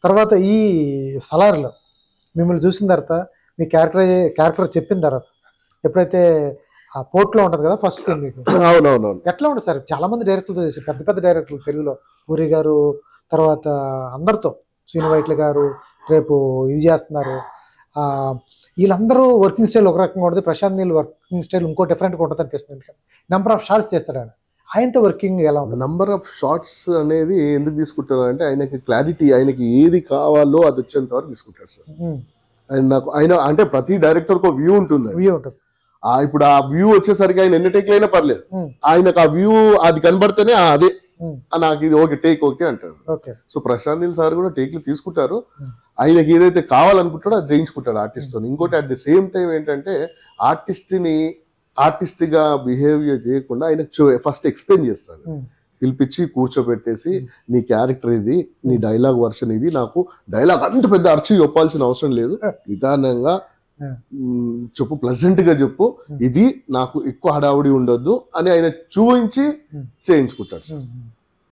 తర్వాత ఈ సలార్లో మిమ్మల్ని చూసిన తర్వాత మీ క్యారెక్టర్ చెప్పిన తర్వాత ఎప్పుడైతే ఆ పోర్ట్లో ఉంటుంది కదా ఫస్ట్ సీన్ మీకు అవునవునవును. ఎట్లా ఉంటుంది సార్? చాలా మంది డైరెక్టర్లు చేశారు, పెద్ద పెద్ద డైరెక్టర్లు తెలుగులో, పూరి గారు తర్వాత అందరితో, శ్రీను వైట్ల గారు రేపు ఇది చేస్తున్నారు. వీళ్ళందరూ వర్కింగ్ స్టైల్ ఒక రకంగా ఉంటుంది, ప్రశాంత్ నీల్ వర్కింగ్ స్టైల్ ఇంకో డిఫరెంట్గా ఉంటుంది అనిపిస్తుంది. నెంబర్ ఆఫ్ షార్ట్స్ చేస్తాడు ఆయన, ఆయనతో వర్కింగ్ ఎలా ఉంటుంది? నంబర్ ఆఫ్ షార్ట్స్ అనేది ఎందుకు తీసుకుంటారు అంటే ఆయనకి క్లారిటీ, ఆయనకి ఏది కావాలో అది వచ్చేంత వరకు తీసుకుంటాడు సార్. ఆయన అంటే ప్రతి డైరెక్టర్ కు వ్యూ ఉంటుంది. ఇప్పుడు ఆ వ్యూ వచ్చేసరికి ఆయన ఎన్ని టేక్లు అయినా పర్లేదు, ఆయనకు ఆ వ్యూ అది కనబడితేనే అదే నాకు ఇది ఓకే టేక్ ఓకే అంటారు. సో ప్రశాంత్ నీల్ సార్ కూడా టేక్లు తీసుకుంటారు, ఆయనకి ఏదైతే కావాలనుకుంటాడో అది చేయించుకుంటాడు ఆర్టిస్ట్ తో. ఇంకోటి అట్ ది సేమ్ టైం ఏంటంటే ఆర్టిస్ట్ గా బిహేవియర్ చేయకుండా ఆయనకు ఫస్ట్ ఎక్స్ప్లెయిన్ చేస్తాడు, పిలిపించి కూర్చోబెట్టేసి నీ క్యారెక్టర్ ఇది, నీ డైలాగ్ వర్షన్ ఇది, నాకు డైలాగ్ అంత పెద్ద అర్చి చెప్పాల్సిన అవసరం లేదు, నిదానంగా చెప్పు, ప్లెజెంట్ గా చెప్పు, ఇది నాకు ఎక్కువ హడావుడి ఉండొద్దు అని ఆయన చూపించి చేయించుకుంటాడు సార్.